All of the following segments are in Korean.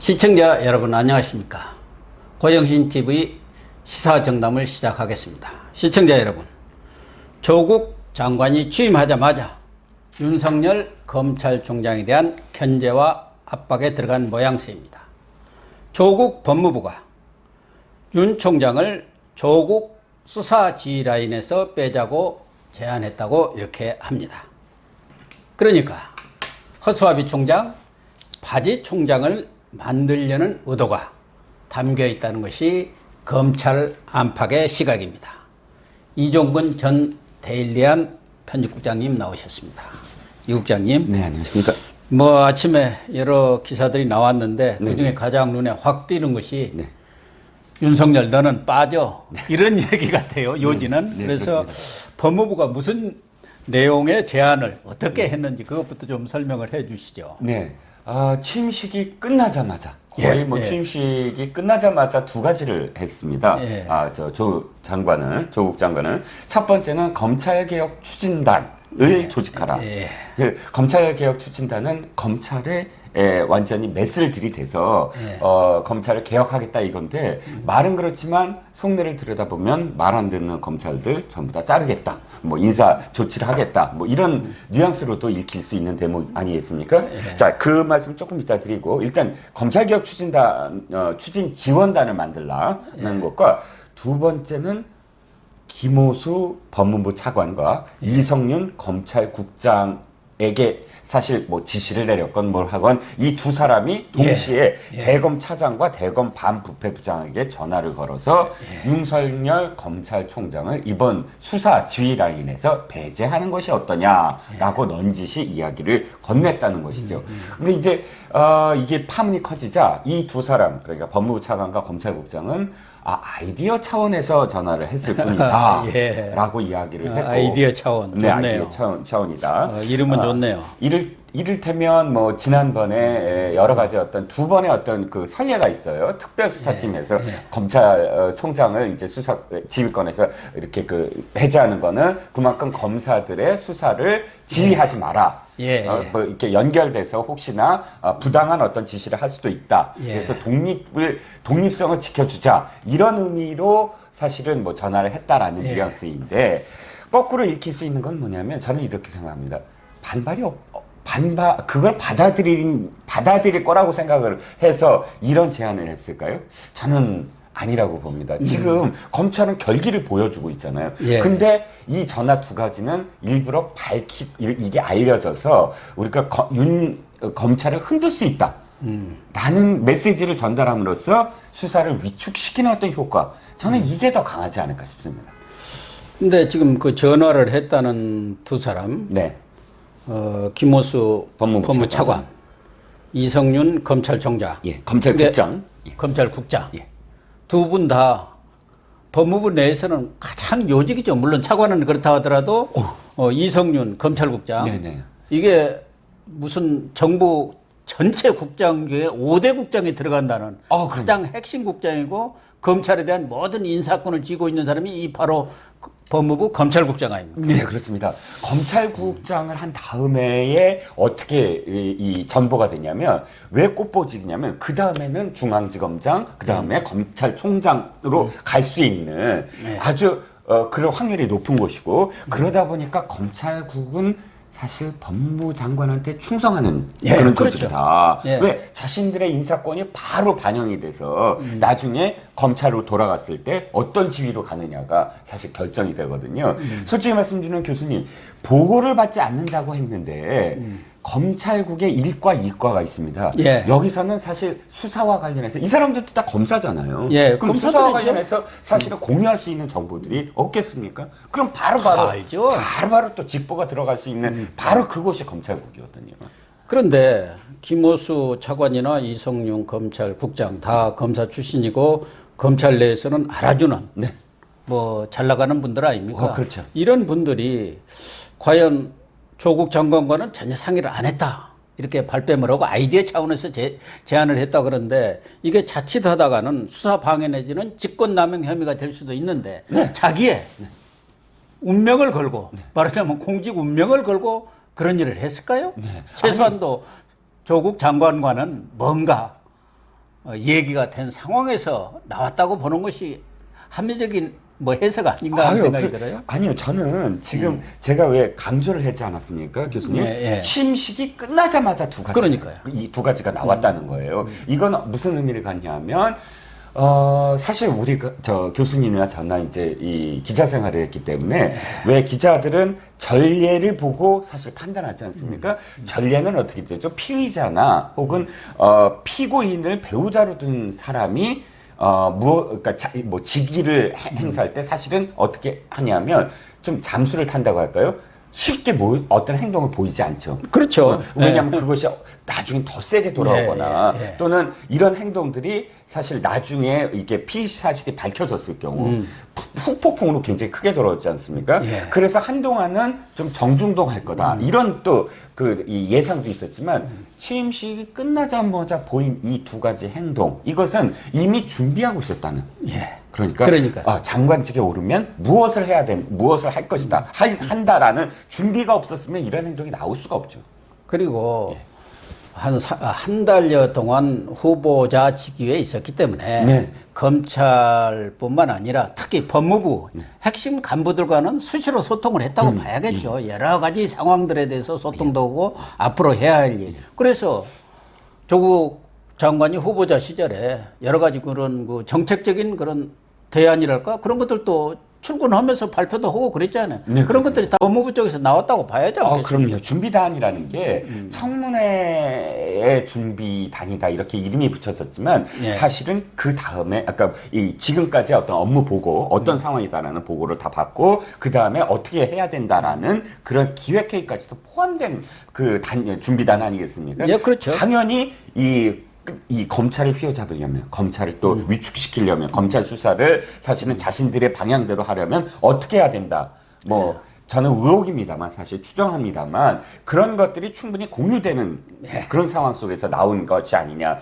시청자 여러분 안녕하십니까. 고영신TV 시사정담을 시작하겠습니다. 시청자 여러분, 조국 장관이 취임하자마자 윤석열 검찰총장에 대한 견제와 압박에 들어간 모양새입니다. 조국 법무부가 윤 총장을 조국 수사 지휘라인에서 빼자고 제안했다고 이렇게 합니다. 그러니까 허수아비 총장, 바지 총장을 만들려는 의도가 담겨 있다는 것이 검찰 안팎의 시각입니다. 이종근 전 데일리안 편집국장님 나오셨습니다. 이 국장님. 네, 안녕하십니까. 뭐 아침에 여러 기사들이 나왔는데 그중에 가장 눈에 확 띄는 것이 윤석열 너는 빠져, 이런 얘기 같아요. 요지는. 그래서 그렇습니다. 법무부가 무슨 내용의 제안을 어떻게 했는지 그것부터 좀 설명을 해 주시죠. 네. 취임식이 끝나자마자 거의 취임식이 끝나자마자 두 가지를 했습니다. 조국 장관은 첫 번째는 검찰개혁 추진단을 조직하라. 검찰개혁 추진단은 검찰에 완전히 메스를 들이대서 검찰을 개혁하겠다 이건데 말은 그렇지만 속내를 들여다보면 말 안 듣는 검찰들 전부 다 자르겠다. 뭐 인사 조치를 하겠다. 뭐 이런 뉘앙스로도 읽힐 수 있는 대목 아니겠습니까? 자, 그 말씀 조금 이따 드리고 일단 검찰개혁 추진단 추진 지원단을 만들라는 것과 두 번째는 김호수 법무부 차관과 이성윤 검찰국장에게 사실 뭐 지시를 내렸건 뭘 하건 이 두 사람이 동시에 대검 차장과 대검 반부패부장에게 전화를 걸어서 윤석열 검찰총장을 이번 수사 지휘 라인에서 배제하는 것이 어떠냐라고 넌지시 이야기를 건넸다는 것이죠. 근데 이제 이게 파문이 커지자 이 두 사람, 그러니까 법무부 차관과 검찰국장은 아이디어 차원에서 전화를 했을 뿐이다 라고 이야기를 했고, 아이디어 차원. 네, 좋네요. 아이디어 차원이다. 이름은 좋네요. 이를테면 뭐 지난번에 여러 가지 어떤 두 번의 어떤 그 선례가 있어요. 특별수사팀에서 검찰총장을 이제 수사 지휘권에서 이렇게 그 배제하는 거는 그만큼 검사들의 수사를 지휘하지 마라. 뭐 이렇게 연결돼서 혹시나 부당한 어떤 지시를 할 수도 있다. 그래서 독립성을 지켜주자. 이런 의미로 사실은 뭐 전화를 했다라는 뉘앙스인데 거꾸로 읽힐 수 있는 건 뭐냐면 저는 이렇게 생각합니다. 그걸 받아들일 거라고 생각을 해서 이런 제안을 했을까요? 저는 아니라고 봅니다. 지금 검찰은 결기를 보여주고 있잖아요. 근데 이 전화 두 가지는 일부러 이게 알려져서 우리가 검찰을 흔들 수 있다. 라는 메시지를 전달함으로써 수사를 위축시키는 어떤 효과. 저는 이게 더 강하지 않을까 싶습니다. 근데 지금 그 전화를 했다는 두 사람. 김호수 법무부 차관, 이성윤 검찰총장, 검찰국장, 두 분 다 법무부 내에서는 가장 요직이죠. 물론 차관은 그렇다 하더라도 이성윤 검찰국장, 이게 무슨 정부 전체 국장 중에 5대 국장에 들어간다는 가장 핵심 국장이고 검찰에 대한 모든 인사권을 쥐고 있는 사람이 이 바로 법무부 검찰국장 아닙니까? 네, 그렇습니다. 검찰국장을 한 다음에 어떻게 이 전보가 되냐면 왜 꽃보직이냐면 그 다음에는 중앙지검장, 그 다음에 검찰총장으로 갈 수 있는 아주 그럴 확률이 높은 곳이고 그러다 보니까 검찰국은 사실 법무부 장관한테 충성하는 그런 조직이다. 왜? 자신들의 인사권이 바로 반영이 돼서 나중에 검찰로 돌아갔을 때 어떤 지위로 가느냐가 사실 결정이 되거든요. 솔직히 말씀드리면 교수님, 보고를 받지 않는다고 했는데 검찰국의 1과 2과가 있습니다. 여기서는 사실 수사와 관련해서 이 사람들도 다 검사잖아요. 그럼 수사와 관련해서 사실은 공유할 수 있는 정보들이 없겠습니까? 그럼 바로바로 또 직보가 들어갈 수 있는 바로 그곳이 검찰국이거든요. 그런데 김호수 차관이나 이성윤 검찰국장 다 검사 출신이고 검찰 내에서는 알아주는 뭐 잘 나가는 분들 아닙니까? 그렇죠. 이런 분들이 과연 조국 장관과는 전혀 상의를 안 했다. 이렇게 발뺌을 하고 아이디어 차원에서 제안을 했다 그러는데 이게 자칫하다가는 수사 방해 내지는 직권남용 혐의가 될 수도 있는데 자기의 운명을 걸고 말하자면 공직 운명을 걸고 그런 일을 했을까요? 최소한도 조국 장관과는 뭔가 얘기가 된 상황에서 나왔다고 보는 것이 합리적인 뭐 해석 아닌가 하는 생각이 들어요. 아니요, 저는 지금 제가 왜 강조를 하지 않았습니까, 교수님? 취임식이 끝나자마자 두 가지, 그러니까요. 이 두 가지가 나왔다는 거예요. 이건 무슨 의미를 갖냐면, 사실 우리가, 교수님이나 저나 이제 이 기자 생활을 했기 때문에 왜 기자들은 전례를 보고 사실 판단하지 않습니까? 전례는 어떻게 되죠? 피의자나 혹은, 피고인을 배우자로 둔 사람이 그러니까 뭐 직위를 행사할 때 사실은 어떻게 하냐면 좀 잠수를 탄다고 할까요? 쉽게 어떤 행동을 보이지 않죠. 그렇죠. 왜냐하면 그것이 나중에 더 세게 돌아오거나 또는 이런 행동들이 사실 나중에 이게 피의 사실이 밝혀졌을 경우 후폭풍으로 굉장히 크게 돌아오지 않습니까? 그래서 한동안은 좀 정중동할 거다. 이런 또 그 예상도 있었지만 취임식이 끝나자마자 보인 이 두 가지 행동, 이것은 이미 준비하고 있었다는. 그러니까 장관직에 오르면 무엇을 할 것이다, 한다라는 준비가 없었으면 이런 행동이 나올 수가 없죠. 그리고 한 달여 동안 후보자 직위에 있었기 때문에 검찰뿐만 아니라 특히 법무부 핵심 간부들과는 수시로 소통을 했다고 봐야겠죠. 여러 가지 상황들에 대해서 소통도 하고 앞으로 해야 할 일. 그래서 조국 장관이 후보자 시절에 여러 가지 그런 그 정책적인 그런 대안이랄까 그런 것들도 출근하면서 발표도 하고 그랬잖아요. 그런 것들이 다 법무부 쪽에서 나왔다고 봐야죠. 그럼요. 준비단이라는 게 청문회의 준비단이다 이렇게 이름이 붙여졌지만 사실은 그 다음에 아까 지금까지 어떤 업무 보고 어떤 상황이다라는 보고를 다 받고 그 다음에 어떻게 해야 된다라는 그런 기획회의까지도 포함된 그 준비단 아니겠습니까? 그렇죠. 당연히 이 검찰을 휘어잡으려면, 검찰을 또 위축시키려면, 검찰 수사를 사실은 자신들의 방향대로 하려면 어떻게 해야 된다. 저는 의혹입니다만, 사실 추정합니다만, 그런 것들이 충분히 공유되는 그런 상황 속에서 나온 것이 아니냐.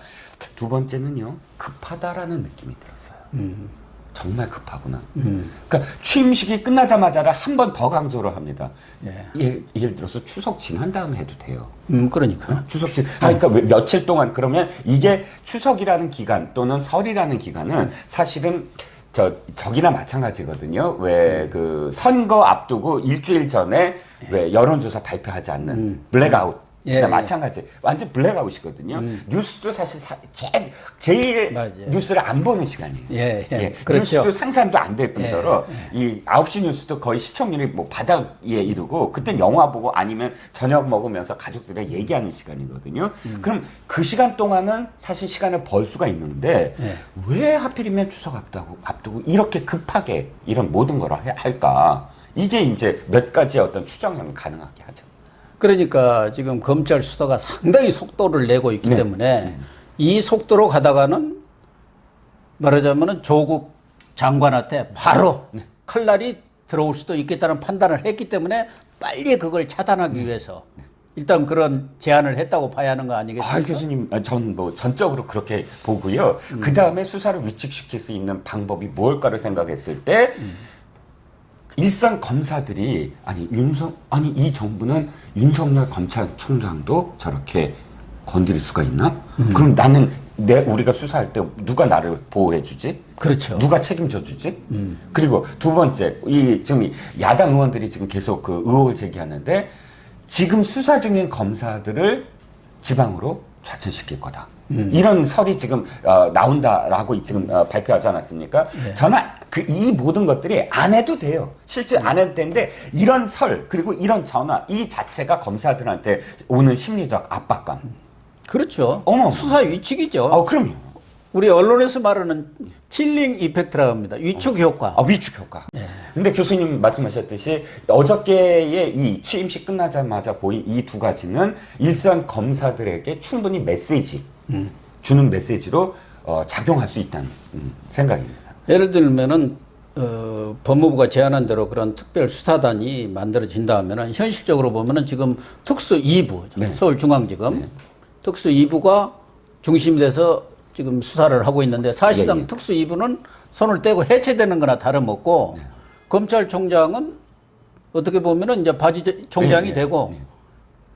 두 번째는요, 급하다라는 느낌이 들었어요. 정말 급하구나. 그러니까 취임식이 끝나자마자를 한 번 더 강조를 합니다. 예를 들어서 추석 지난 다음에 해도 돼요. 그러니까. 추석 그러니까 며칠 동안 그러면 이게 추석이라는 기간 또는 설이라는 기간은 사실은 저기나 마찬가지거든요. 왜 그 선거 앞두고 일주일 전에 왜 여론조사 발표하지 않는 블랙아웃. 마찬가지. 완전 블랙아웃이거든요. 뉴스도 사실 제일 뉴스를 안 보는 시간이에요. 그렇죠. 뉴스도 상상도 안 될 뿐더러 이 9시 뉴스도 거의 시청률이 뭐 바닥에 이르고 그땐 영화 보고 아니면 저녁 먹으면서 가족들이랑 얘기하는 시간이거든요. 그럼 그 시간 동안은 사실 시간을 벌 수가 있는데 왜 하필이면 추석 앞두고 이렇게 급하게 이런 모든 걸 할까? 이게 이제 몇 가지의 어떤 추정을 가능하게 하죠. 그러니까 지금 검찰 수사가 상당히 속도를 내고 있기 때문에 이 속도로 가다가는 말하자면 조국 장관한테 바로 칼날이 들어올 수도 있겠다는 판단을 했기 때문에 빨리 그걸 차단하기 위해서 일단 그런 제안을 했다고 봐야 하는 거 아니겠습니까? 교수님, 전 전적으로 그렇게 보고요. 그 다음에 수사를 위축시킬 수 있는 방법이 무엇일까를 생각했을 때 일선 검사들이 이 정부는 윤석열 검찰총장도 저렇게 건드릴 수가 있나? 그럼 나는 우리가 수사할 때 누가 나를 보호해 주지? 그렇죠. 누가 책임져 주지? 그리고 두 번째, 지금 야당 의원들이 지금 계속 그 의혹을 제기하는데 지금 수사 중인 검사들을 지방으로 좌천시킬 거다. 이런 설이 지금 나온다라고 지금 발표하지 않았습니까? 저는 이 모든 것들이 안 해도 돼요. 실제 안 해도 되는데 이런 설 그리고 이런 전화 이 자체가 검사들한테 오는 심리적 압박감. 그렇죠. 수사 위축이죠. 그럼요. 우리 언론에서 말하는 칠링 이펙트라고 합니다. 위축 효과. 위축 효과. 근데 교수님 말씀하셨듯이 어저께의 이 취임식 끝나자마자 보인 이 두 가지는 일선 검사들에게 충분히 주는 메시지로 작용할 수 있다는 생각입니다. 예를 들면은 법무부가 제안한 대로 그런 특별 수사단이 만들어진다면은 현실적으로 보면은 지금 특수 2부 서울중앙지검 특수 2부가 중심이 돼서 지금 수사를 하고 있는데 사실상 특수 2부는 손을 떼고 해체되는 거나 다름없고 검찰총장은 어떻게 보면은 이제 바지 총장이 되고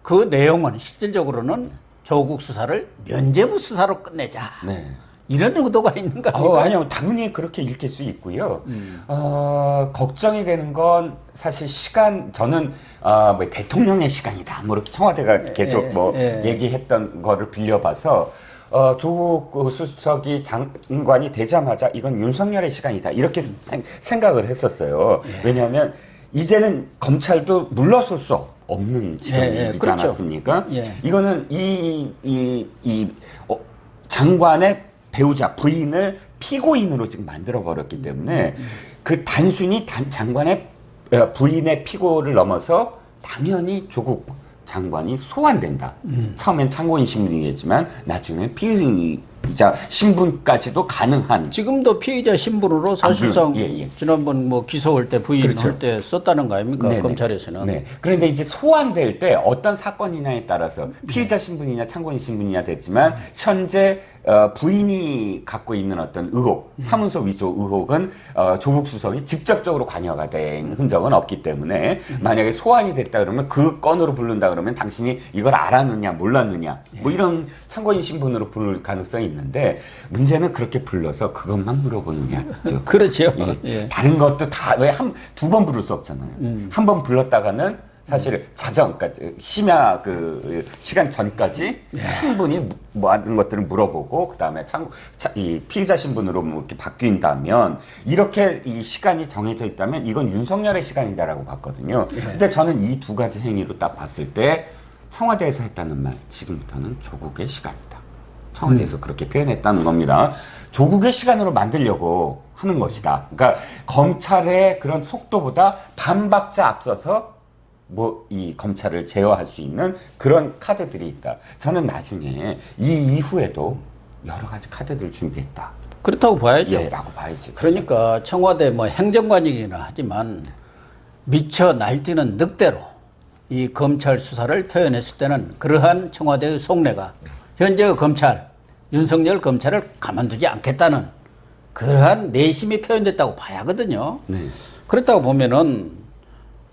그 내용은 실질적으로는 조국 수사를 면죄부 수사로 끝내자. 이런 의도가 있는 거 아닙니까? 아니요. 당연히 그렇게 읽힐 수 있고요. 걱정이 되는 건 사실 저는 뭐 대통령의 시간이다. 뭐 이렇게 청와대가 계속 얘기했던 거를 빌려봐서 조국 수석이 장관이 되자마자 이건 윤석열의 시간이다. 이렇게 생각을 했었어요. 왜냐하면 이제는 검찰도 물러설 수 없는 시간이지 그렇죠. 않았습니까? 이거는 장관의 배우자 부인을 피고인으로 지금 만들어 버렸기 때문에 그 단순히 장관의 부인의 피고를 넘어서 당연히 조국 장관이 소환된다. 처음엔 참고인 신분이겠지만 나중에 피의자 신분까지도 가능한. 지금도 피의자 신분으로 사실상 예. 지난번 뭐 기소할 때 부인 그렇죠. 할 때 썼다는 거 아닙니까? 네네. 검찰에서는. 네. 그런데 이제 소환될 때 어떤 사건이냐에 따라서 피의자 신분이냐 참고인 신분이냐 됐지만 현재 부인이 갖고 있는 어떤 의혹, 사문서 위조 의혹은 조국 수석이 직접적으로 관여가 된 흔적은 없기 때문에 만약에 소환이 됐다 그러면 그 건으로 부른다 그러면 당신이 이걸 알았느냐 몰랐느냐 뭐 이런 참고인 신분으로 부를 가능성이 있는데 문제는 그렇게 불러서 그것만 물어보느냐죠. 그렇죠. 예. 다른 것도 다 왜 두 번 부를 수 없잖아요. 한 번 불렀다가는 사실 그러니까 심야 그 시간 전까지 충분히 많은 것들을 물어보고 그 다음에 이 피의자 신분으로 뭐 이렇게 바뀐다면 이렇게 이 시간이 정해져 있다면 이건 윤석열의 시간이다라고 봤거든요. 근데 저는 이 두 가지 행위로 딱 봤을 때 청와대에서 했다는 말 지금부터는 조국의 시간이다. 청와대에서 그렇게 표현했다는 겁니다. 조국의 시간으로 만들려고 하는 것이다. 그러니까 검찰의 그런 속도보다 반박자 앞서서 뭐 이 검찰을 제어할 수 있는 그런 카드들이 있다. 저는 나중에 이 이후에도 여러 가지 카드들 준비했다. 그렇다고 봐야죠. 예, 라고 봐야지. 그러니까 청와대 뭐 행정관이기는 하지만 미처 날뛰는 늑대로 이 검찰 수사를 표현했을 때는 그러한 청와대의 속내가 현재의 검찰, 윤석열 검찰을 가만두지 않겠다는 그러한 내심이 표현됐다고 봐야 하거든요. 네. 그렇다고 보면은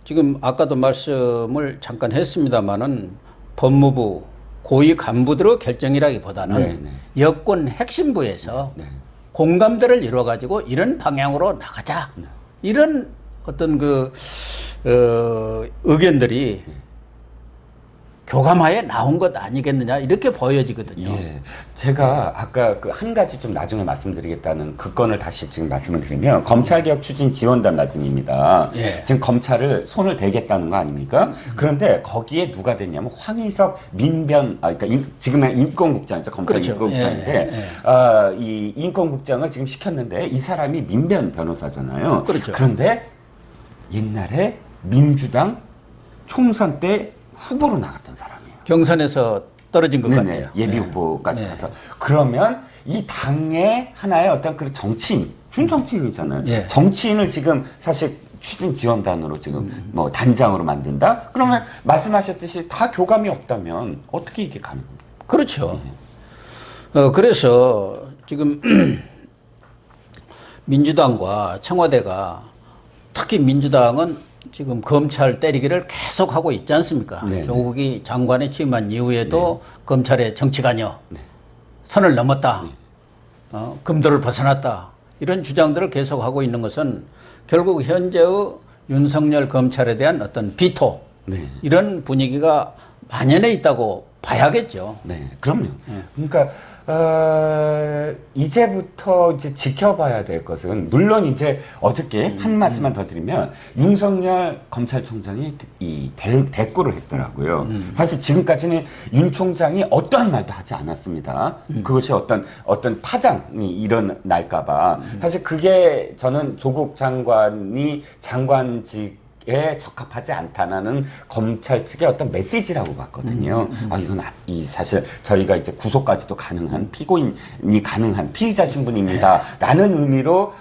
지금 아까도 말씀을 잠깐 했습니다마는 법무부 고위 간부들의 결정이라기보다는 여권 핵심부에서 공감대를 이루어가지고 이런 방향으로 나가자. 이런 어떤 의견들이 교감하에 나온 것 아니겠느냐 이렇게 보여지거든요. 예. 제가 아까 그 한 가지 좀 나중에 말씀드리겠다는 그 건을 다시 지금 말씀을 드리면 검찰개혁 추진 지원단 말씀입니다. 지금 검찰을 손을 대겠다는 거 아닙니까? 그런데 거기에 누가 됐냐면 황희석 그러니까 지금의 인권국장이죠. 검찰 그렇죠. 인권국장인데 이 인권국장을 지금 시켰는데 이 사람이 민변 변호사잖아요. 그렇죠. 그런데 옛날에 민주당 총선 때 후보로 나갔던 사람이에요. 경선에서 떨어진 것 같아요. 예비 후보까지 가서. 그러면 이 당의 하나의 어떤 그런 정치인, 준정치인이잖아요. 정치인을 지금 사실 추진 지원단으로 지금 뭐 단장으로 만든다? 그러면 말씀하셨듯이 다 교감이 없다면 어떻게 이게 가능합니까? 그렇죠. 그래서 지금 민주당과 청와대가 특히 민주당은 지금 검찰 때리기를 계속하고 있지 않습니까? 조국이 장관에 취임한 이후에도 검찰의 정치관여, 선을 넘었다, 금도를 벗어났다 이런 주장들을 계속하고 있는 것은 결국 현재의 윤석열 검찰에 대한 어떤 비토 이런 분위기가 만연해 있다고 봐야겠죠. 네, 그럼요. 그러니까 이제부터 이제 지켜봐야 될 것은 물론 이제 어저께 한 말씀만 더 드리면 윤석열 검찰총장이 이 대꾸를 했더라고요. 사실 지금까지는 윤 총장이 어떠한 말도 하지 않았습니다. 그것이 어떤 파장이 일어날까봐 사실 그게 저는 조국 장관이 장관직 에 적합하지 않다는 검찰 측의 어떤 메시지라고 봤거든요. 이건 사실 저희가 이제 구속까지도 가능한 피고인이 가능한 피의자 신분입니다. 라는 의미로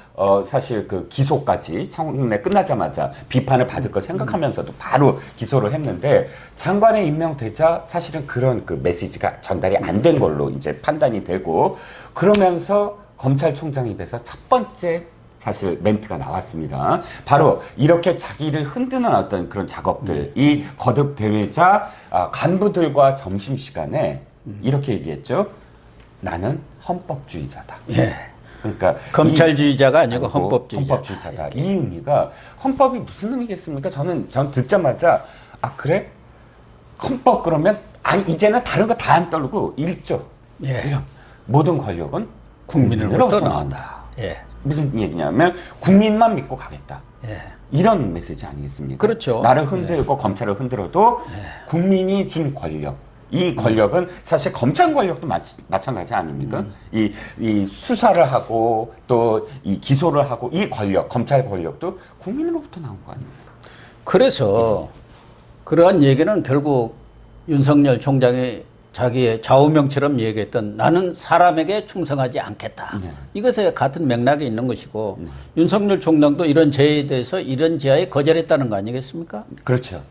사실 그 기소까지 청문회 끝나자마자 비판을 받을 걸 생각하면서도 바로 기소를 했는데 장관에 임명되자 사실은 그런 그 메시지가 전달이 안 된 걸로 이제 판단이 되고 그러면서 검찰총장 입에서 첫 번째 사실 멘트가 나왔습니다. 바로 이렇게 자기를 흔드는 어떤 그런 작업들이 거듭되자 간부들과 점심시간에 이렇게 얘기했죠. 나는 헌법주의자다. 예. 그러니까 검찰주의자가 아니고 헌법주의자다. 이 의미가 헌법이 무슨 의미겠습니까? 전 듣자마자 아 그래? 헌법 그러면 아니 이제는 다른 거 다 안 떨고 일조. 예. 모든 권력은 국민으로부터 나온다. 예. 무슨 얘기냐면 국민만 믿고 가겠다. 예. 이런 메시지 아니겠습니까? 그렇죠. 나를 흔들고 검찰을 흔들어도 국민이 준 권력. 이 권력은 사실 검찰 권력도 마찬가지 아닙니까? 이 수사를 하고 또 이 기소를 하고 이 권력, 검찰 권력도 국민으로부터 나온 거 아닙니까? 그래서 그러한 얘기는 결국 윤석열 총장이 자기의 좌우명처럼 얘기했던 나는 사람에게 충성하지 않겠다. 네. 이것에 같은 맥락이 있는 것이고 윤석열 총장도 이런 제의에 대해서 이런 제안에 거절했다는 거 아니겠습니까? 그렇죠.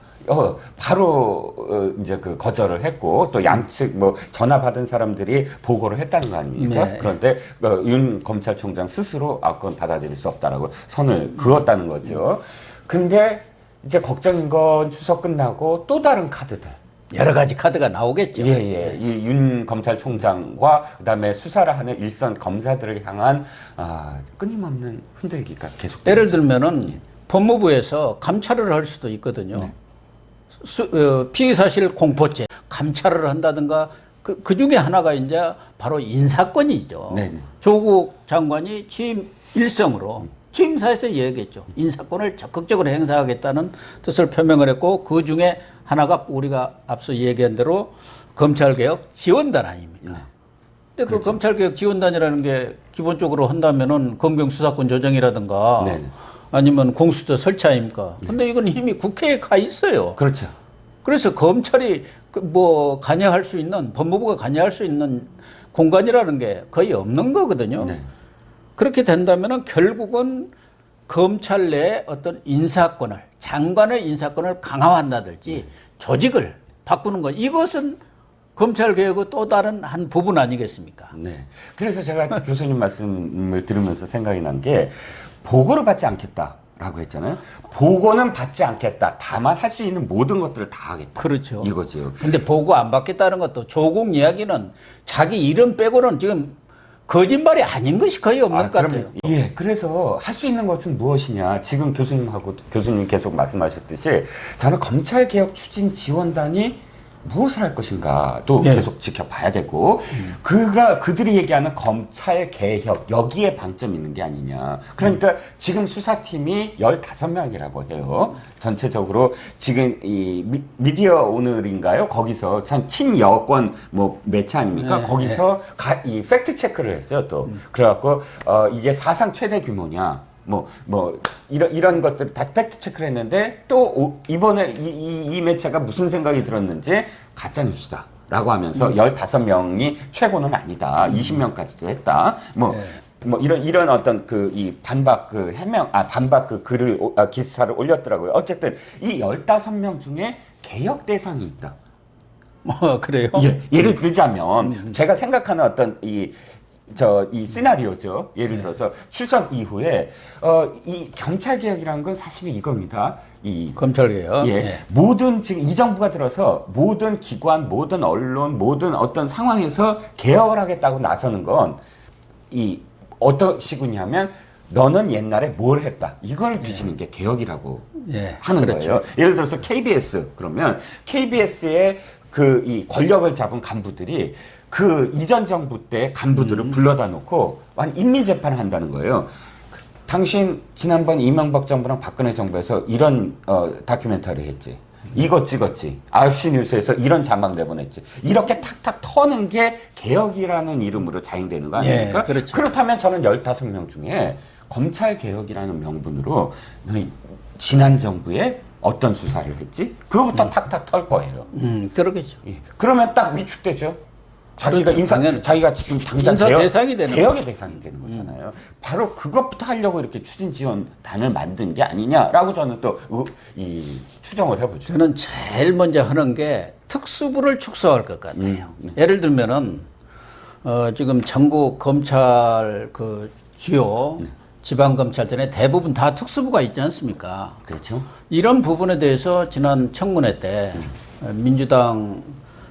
바로 이제 그 거절을 했고 또 양측 뭐 전화 받은 사람들이 보고를 했다는 거 아닙니까? 네. 그런데 윤 검찰총장 스스로 그건 받아들일 수 없다라고 선을 그었다는 거죠. 근데 이제 걱정인 건 추석 끝나고 또 다른 카드들. 여러 가지 카드가 나오겠죠. 예. 이 윤 검찰총장과 그다음에 수사를 하는 일선 검사들을 향한 끊임없는 흔들기가 계속. 예를 들면은 법무부에서 감찰을 할 수도 있거든요. 네. 피의사실 공포죄 감찰을 한다든가 그 중에 하나가 이제 바로 인사권이죠. 네네. 조국 장관이 취임 일성으로 취임사에서 얘기했죠. 인사권을 적극적으로 행사하겠다는 뜻을 표명을 했고 그 중에 하나가 우리가 앞서 얘기한 대로 검찰개혁 지원단 아닙니까? 네. 근데 그 검찰개혁 지원단이라는 게 기본적으로 한다면은 검경수사권 조정이라든가 네네. 아니면 공수처 설치 아닙니까? 근데 이건 이미 국회에 가 있어요. 그렇죠. 그래서 검찰이 뭐 관여할 수 있는 법무부가 관여할 수 있는 공간이라는 게 거의 없는 거거든요. 네. 그렇게 된다면은 결국은 검찰 내에 어떤 인사권을 장관의 인사권을 강화한다든지 조직을 바꾸는 것 이것은 검찰 개혁의 또 다른 한 부분 아니겠습니까? 네. 그래서 제가 교수님 말씀을 들으면서 생각이 난 게 보고를 받지 않겠다라고 했잖아요. 보고는 받지 않겠다. 다만 할 수 있는 모든 것들을 다 하겠다. 그렇죠. 이거죠. 근데 보고 안 받겠다는 것도 조국 이야기는 자기 이름 빼고는 지금 거짓말이 아닌 것이 거의 없는 것 같아요. 예. 그래서 할 수 있는 것은 무엇이냐. 지금 교수님 계속 말씀하셨듯이 저는 검찰 개혁 추진 지원단이 무엇을 할 것인가도 네. 계속 지켜봐야 되고 그들이 얘기하는 검찰 개혁 여기에 방점이 있는 게 아니냐. 그러니까 지금 수사팀이 15명이라고 해요. 전체적으로 지금 이 미디어 오늘인가요? 거기서 참 친여권 뭐 매체 아닙니까? 네, 거기서 이 팩트 체크를 했어요. 또 그래갖고 이게 사상 최대 규모냐. 이런 것들 다 팩트 체크를 했는데 또 이번에 이 매체가 무슨 생각이 들었는지 가짜뉴스다. 라고 하면서 15명이 최고는 아니다. 20명까지도 했다. 이런 어떤 이 반박 반박 글을, 기사를 올렸더라고요. 어쨌든 이 15명 중에 개혁 대상이 있다. 그래요? 예를 들자면 제가 생각하는 어떤 이 시나리오죠. 예를 들어서 추석 이후에 이 검찰 개혁이라는 건 사실은 이겁니다. 이 검찰 개혁. 모든 지금 이 정부가 들어서 모든 기관, 모든 언론, 모든 어떤 상황에서 개혁을 하겠다고 나서는 건 이 어떤 식이냐면 너는 옛날에 뭘 했다. 이걸 뒤지는 게 개혁이라고 하는 그렇죠. 거예요. 예를 들어서 KBS 그러면 KBS의 이 권력을 잡은 간부들이 그 이전 정부 때 간부들을 불러다 놓고 인민 재판을 한다는 거예요. 당신 지난번 이명박 정부랑 박근혜 정부에서 이런 다큐멘터리 했지. 이거 찍었지. 9시 뉴스에서 이런 자막 내보냈지. 이렇게 탁탁 터는 게 개혁이라는 이름으로 자행되는 거 아닙니까? 그렇죠. 그렇다면 저는 15명 중에 검찰 개혁이라는 명분으로 지난 정부에 어떤 수사를 했지? 그거부터 탁탁 털 거예요. 그러겠죠. 그러면 딱 위축되죠. 자기가 그렇죠. 자기가 지금 당장 인사 대상이 되는 개혁의 대상이 되는 거잖아요. 바로 그것부터 하려고 이렇게 추진 지원단을 만든 게 아니냐라고 저는 또 추정을 해보죠. 저는 제일 먼저 하는 게 특수부를 축소할 것 같아요. 예를 들면은 지금 전국 검찰 주요 지방검찰청에 대부분 다 특수부가 있지 않습니까? 그렇죠. 이런 부분에 대해서 지난 청문회 때 민주당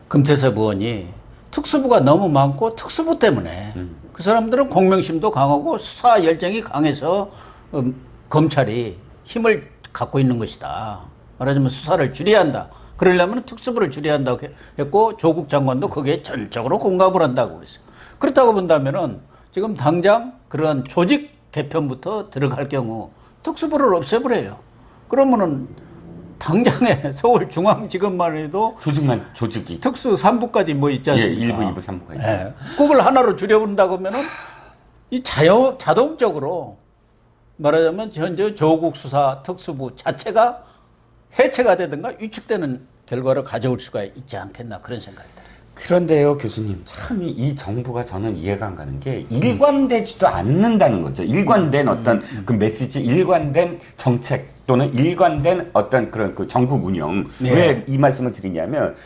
금태섭 의원이 특수부가 너무 많고 특수부 때문에 그 사람들은 공명심도 강하고 수사 열정이 강해서 검찰이 힘을 갖고 있는 것이다. 말하자면 수사를 줄여야 한다. 그러려면 특수부를 줄여야 한다고 했고 조국 장관도 거기에 전적으로 공감을 한다고 그랬어요. 그렇다고 본다면은 지금 당장 그런 조직 개편부터 들어갈 경우 특수부를 없애버려요. 그러면은 당장에 서울중앙지검만 해도 조직이 특수 3부까지 뭐 있지 않습니까? 1부, 2부, 3부까지. 예. 그걸 하나로 줄여버린다고 하면은 이 자동적으로 말하자면 현재 조국 수사 특수부 자체가 해체가 되든가 위축되는 결과를 가져올 수가 있지 않겠나 그런 생각이다. 그런데요, 교수님, 참 이 정부가 저는 이해가 안 가는 게 일관되지도 않는다는 거죠. 일관된 어떤 그 메시지, 일관된 정책 또는 일관된 어떤 그런 그 정부 운영. 네. 왜 이 말씀을 드리냐면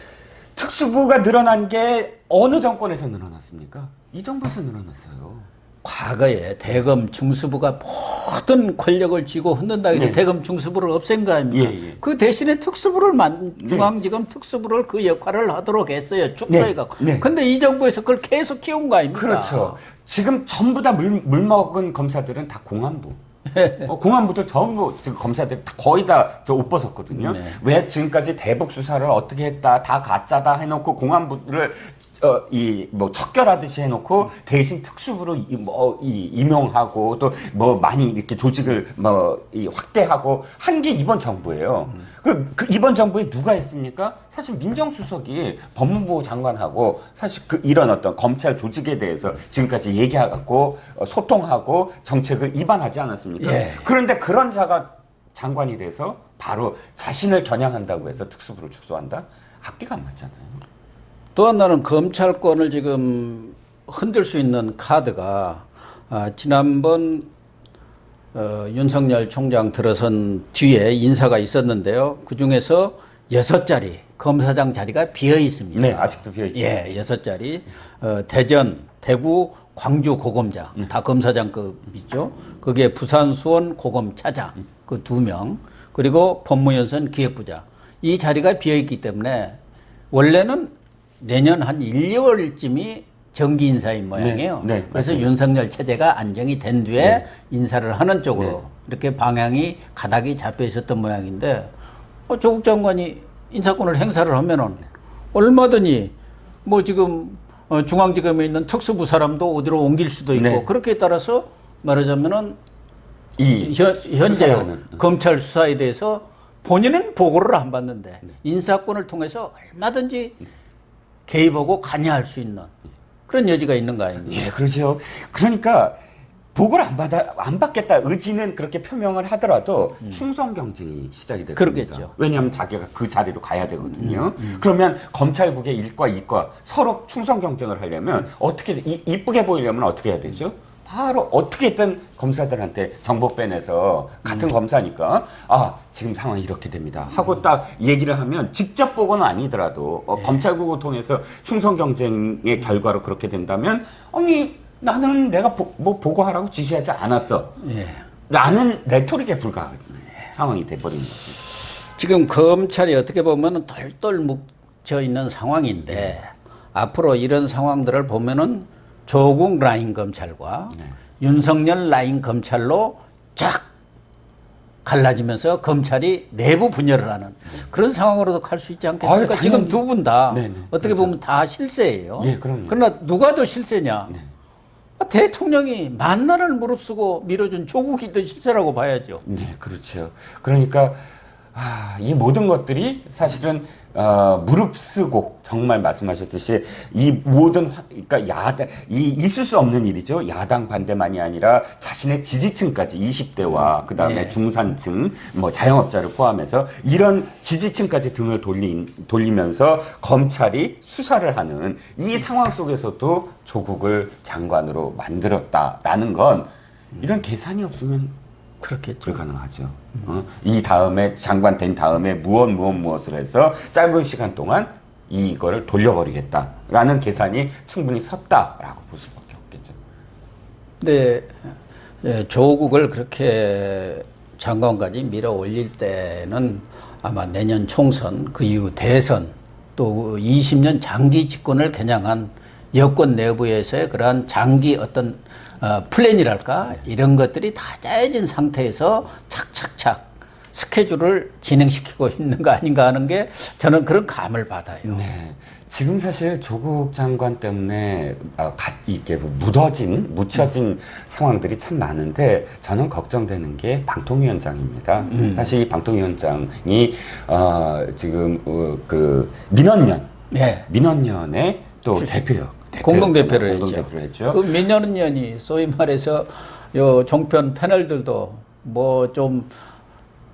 특수부가 늘어난 게 어느 정권에서 늘어났습니까? 이 정부에서 늘어났어요. 과거에 대검 중수부가 모든 권력을 쥐고 흔든다 해서 네. 대검 중수부를 없앤 거 아닙니까? 예. 그 대신에 특수부를 중앙지검 특수부를 그 역할을 하도록 했어요. 쭉 네. 해갖고. 네. 근데 이 정부에서 그걸 계속 키운 거 아닙니까? 그렇죠. 지금 전부 다 물먹은 검사들은 다 공안부. 공안부도 전부 지금 검사들 거의 다 저 옷 벗었거든요. 네. 왜 지금까지 대북 수사를 어떻게 했다, 다 가짜다 해놓고 공안부를 뭐 척결하듯이 해놓고 대신 특수부로 임용하고 또 뭐 많이 이렇게 조직을 확대하고 한 게 이번 정부예요. 그 이번 정부에 누가 했습니까? 사실 민정수석이 법무부 장관하고 사실 이런 어떤 검찰 조직에 대해서 지금까지 얘기하고 소통하고 정책을 입안하지 않았습니까? 예. 그런데 그런 자가 장관이 돼서 바로 자신을 겨냥한다고 해서 특수부를 축소한다? 앞뒤가 안 맞잖아요. 또 하나는 검찰권을 지금 흔들 수 있는 카드가 지난번 윤석열 총장 들어선 뒤에 인사가 있었는데요. 그중에서 6자리 검사장 자리가 비어 있습니다. 네, 아직도 비어 있죠. 예, 6자리. 대전, 대구, 광주 고검장 다 검사장급이죠. 거기에 부산, 수원 고검차장 그 2명 그리고 법무연수원 기획부장 이 자리가 비어 있기 때문에 원래는 내년 한 1, 2월쯤이 정기 인사인 모양이에요. 네, 그래서 맞습니다. 윤석열 체제가 안정이 된 뒤에 인사를 하는 쪽으로 이렇게 방향이 가닥이 잡혀 있었던 모양인데 조국 장관이 인사권을 행사를 하면은 얼마든지 뭐 지금 중앙지검에 있는 특수부 사람도 어디로 옮길 수도 있고 네. 그렇게 따라서 말하자면은 이 현재 수사하는. 검찰 수사에 대해서 본인은 보고를 안 받는데 인사권을 통해서 얼마든지 개입하고 관여할 수 있는 그런 여지가 있는 거 아닙니까? 예, 그렇죠. 그러니까 보고를 안 받겠다 의지는 그렇게 표명을 하더라도 충성 경쟁이 시작이 되거든요. 그러겠죠. 왜냐하면 자기가 그 자리로 가야 되거든요. 그러면 검찰국의 일과 이과 서로 충성 경쟁을 하려면 어떻게 이쁘게 보이려면 어떻게 해야 되죠? 바로 어떻게든 검사들한테 정보 빼내서 같은 검사니까 지금 상황이 이렇게 됩니다 하고 딱 얘기를 하면 직접 보고는 아니더라도 검찰국을 통해서 충성 경쟁의 결과로 그렇게 된다면 아니 나는 내가 뭐 보고하라고 지시하지 않았어 라는 레토릭에 불과한 상황이 돼버리는 거죠. 지금 검찰이 어떻게 보면 덜덜 묵혀 있는 상황인데 앞으로 이런 상황들을 보면은 조국 라인 검찰과 윤석열 라인 검찰로 쫙 갈라지면서 검찰이 내부 분열을 하는 그런 상황으로도 갈 수 있지 않겠습니까? 지금 두 분 다 어떻게 보면 다 실세예요. 예, 그럼요. 그러나 누가 더 실세냐? 대통령이 만나를 무릅쓰고 밀어준 조국이 더 실세라고 봐야죠. 네, 그렇죠. 그러니까 이 모든 것들이 사실은 무릅쓰고 정말 말씀하셨듯이 이 모든 그러니까 있을 수 없는 일이죠. 야당 반대만이 아니라 자신의 지지층까지 20대와 그다음에 중산층 뭐 자영업자를 포함해서 이런 지지층까지 등을 돌리면서 검찰이 수사를 하는 이 상황 속에서도 조국을 장관으로 만들었다라는 건 이런 계산이 없으면 그렇겠죠. 불가능하죠. 이 다음에 장관 된 다음에 무엇을 해서 짧은 시간 동안 이거를 돌려버리겠다라는 계산이 충분히 섰다라고 볼 수밖에 없겠죠. 근데 조국을 그렇게 장관까지 밀어 올릴 때는 아마 내년 총선 그 이후 대선 또 20년 장기 집권을 겨냥한 여권 내부에서의 그러한 장기 어떤 플랜이랄까 이런 것들이 다 짜여진 상태에서 착착착 스케줄을 진행시키고 있는 거 아닌가 하는 게 저는 그런 감을 받아요. 네. 지금 사실 조국 장관 때문에 이렇게 묻혀진 상황들이 참 많은데 저는 걱정되는 게 방통위원장입니다. 사실 이 방통위원장이 지금 그 민원연의 또 공동대표를 했죠. 그 민원연이 소위 말해서 요 종편 패널들도 뭐 좀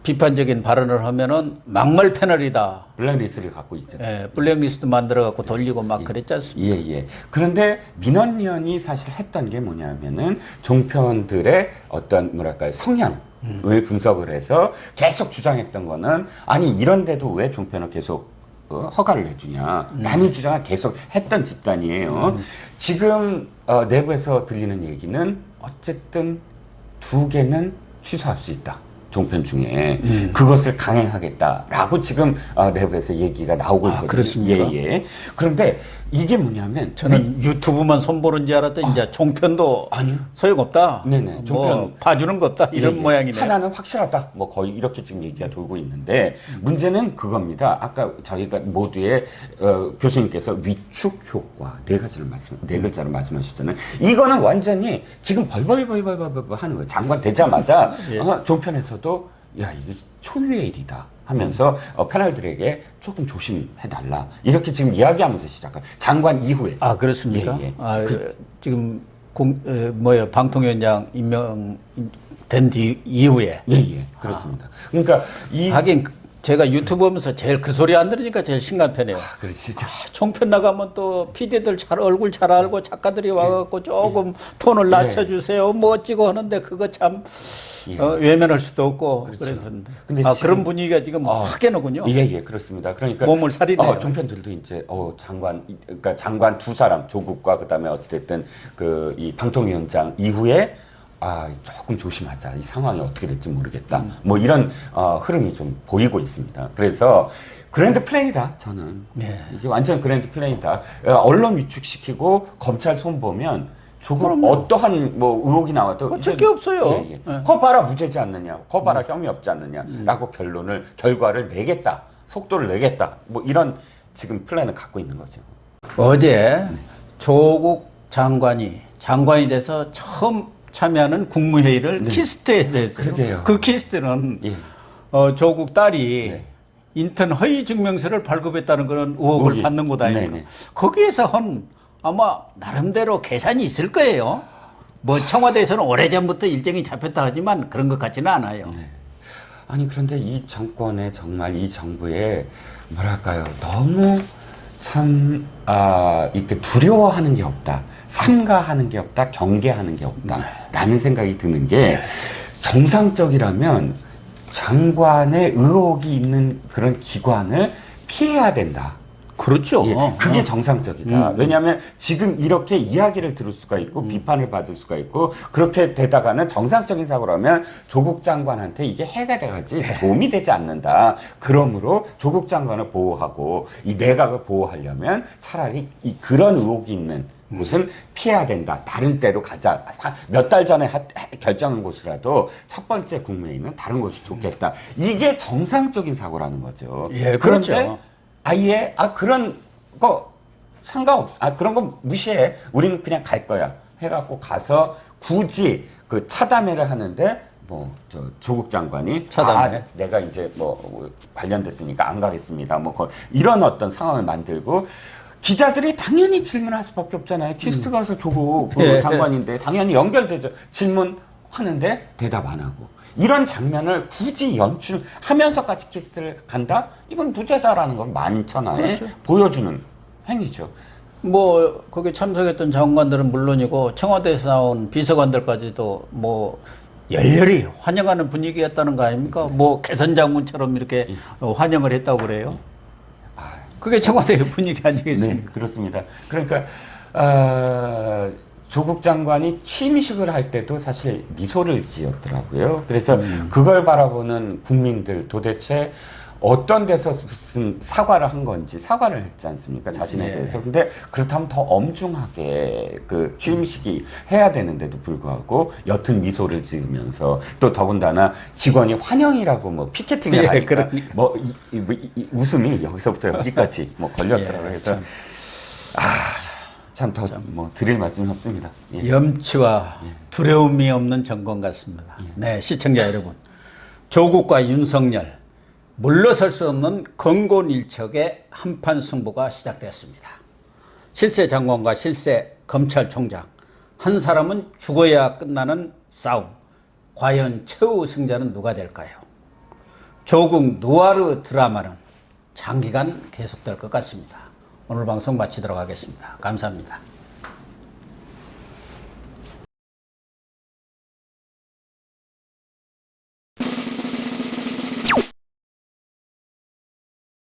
비판적인 발언을 하면은 막말 패널이다. 블랙리스트를 갖고 있죠. 예, 블랙리스트 만들어 갖고 돌리고 막 그랬지 않습니까? 예. 그런데 민원연이 사실 했던 게 뭐냐면은 종편들의 어떤 뭐랄까요 성향을 분석을 해서 계속 주장했던 거는 아니 이런데도 왜 종편을 계속 허가를 해주냐라는 주장을 계속 했던 집단이에요. 지금 내부에서 들리는 얘기는 어쨌든 2개는 취소할 수 있다. 종편 중에 그것을 강행하겠다라고 지금 내부에서 얘기가 나오고 있거든요. 그렇습니까? 예. 그런데 이게 뭐냐면 저는 유튜브만 손보는 줄 알았더니 이제 종편도 아니요. 소용없다. 네네. 뭐 봐주는 거 없다. 이런 모양이네요. 하나는 확실하다. 뭐 거의 이렇게 지금 얘기가 돌고 있는데 문제는 그겁니다. 아까 저희가 모두의 교수님께서 위축 효과 네 글자를 말씀하셨잖아요. 이거는 완전히 지금 벌벌벌벌벌 하는 거예요. 장관 되자마자 예. 종편에서도 야 이게 초유의 일이다 하면서 패널들에게 조금 조심해달라 이렇게 지금 이야기하면서 시작한 장관 이후에. 아 그렇습니까? 예. 지금 방통위원장 임명된 이후에. 예. 그렇습니다. 그러니까 하긴 제가 유튜브 보면서 제일 그 소리 안 들으니까 제일 심각하네요. 그렇죠. 종편 나가면 또 PD들 얼굴 잘 알고 작가들이 와갖고 조금 톤을 낮춰주세요. 뭐 어찌고 하는데 그거 참 외면할 수도 없고 그렇죠. 그랬었는데. 근데 그런 분위기가 지금 확 깨는군요. 예, 그렇습니다. 그러니까 몸을 사리네요. 종편들도 이제 그러니까 장관 2사람 조국과 그다음에 어찌됐든 이 방통위원장 이후에 조금 조심하자. 이 상황이 어떻게 될지 모르겠다. 뭐 이런 흐름이 좀 보이고 있습니다. 그래서 그랜드 플랜이다. 저는 이게 완전 그랜드 플랜이다. 언론 위축시키고 검찰 손보면 조금 어떠한 뭐 의혹이 나와도 어쩔 게 없어요. 예. 거 봐라 무죄지 않느냐, 거 봐라 혐의 없지 않느냐라고 결과를 내겠다, 속도를 내겠다. 뭐 이런 지금 플랜을 갖고 있는 거죠. 어제 조국 장관이 돼서 처음 참여하는 국무회의를 키스트에서 했어요. 그러게요. 그 키스트는 조국 딸이 인턴 허위 증명서를 발급했다는 그런 의혹을 받는 곳 아닙니까? 거기에서 아마 나름대로 계산이 있을 거예요. 뭐 청와대에서는 오래전부터 일정이 잡혔다 하지만 그런 것 같지는 않아요. 아니 그런데 이 정권에 정말 이 정부에 뭐랄까요 너무 참 이렇게 두려워하는 게 없다, 삼가하는 게 없다, 경계하는 게 없다라는 생각이 드는 게 정상적이라면 장관의 의혹이 있는 그런 기관을 피해야 된다. 그렇죠. 그게 정상적이다. 왜냐하면 지금 이렇게 이야기를 들을 수가 있고 비판을 받을 수가 있고 그렇게 되다가는 정상적인 사고라면 조국 장관한테 이게 해가 돼가지 도움이 되지 않는다. 그러므로 조국 장관을 보호하고 이 내각을 보호하려면 차라리 그런 의혹이 있는 곳은 피해야 된다. 다른 때로 가자. 몇 달 전에 결정한 곳이라도 첫 번째 국무회의는 다른 곳이 좋겠다. 이게 정상적인 사고라는 거죠. 예, 그런데 그렇죠. 아예 그런 거 상관없 그런 거 무시해. 우리는 그냥 갈 거야. 해갖고 가서 굳이 그 차담회를 하는데 조국 장관이 차담회? 내가 이제 관련됐으니까 안 가겠습니다. 이런 어떤 상황을 만들고 기자들이 당연히 질문할 수밖에 없잖아요. 키스트 가서 조국 장관인데 당연히 연결되죠. 질문하는데 대답 안 하고. 이런 장면을 굳이 연출하면서까지 키스를 간다? 이건 무죄다라는 건 많잖아요. 그렇죠. 보여주는 행위죠. 거기 참석했던 장관들은 물론이고 청와대에서 나온 비서관들까지도 열렬히 환영하는 분위기였다는 거 아닙니까? 개선 장군처럼 이렇게 환영을 했다고 그래요. 그게 청와대의 분위기 아니겠습니까? 네, 그렇습니다. 그러니까 조국 장관이 취임식을 할 때도 사실 미소를 지었더라고요. 그래서 그걸 바라보는 국민들 도대체 어떤 데서 무슨 사과를 한 건지 사과를 했지 않습니까? 자신에 대해서. 근데 그렇다면 더 엄중하게 그 취임식이 해야 되는데도 불구하고 옅은 미소를 지으면서 또 더군다나 직원이 환영이라고 뭐 피켓팅을 하니까 그러니까. 뭐 이 웃음이 여기서부터 여기까지 뭐 걸렸더라고요. 그래서 참 더 뭐 드릴 말씀이 없습니다. 염치와 두려움이 없는 정권 같습니다. 네, 시청자 여러분. 조국과 윤석열, 물러설 수 없는 건곤일척의 한판 승부가 시작되었습니다. 실세 장관과 실세 검찰총장, 한 사람은 죽어야 끝나는 싸움. 과연 최후 승자는 누가 될까요? 조국 누아르 드라마는 장기간 계속될 것 같습니다. 오늘 방송 마치도록 하겠습니다. 감사합니다.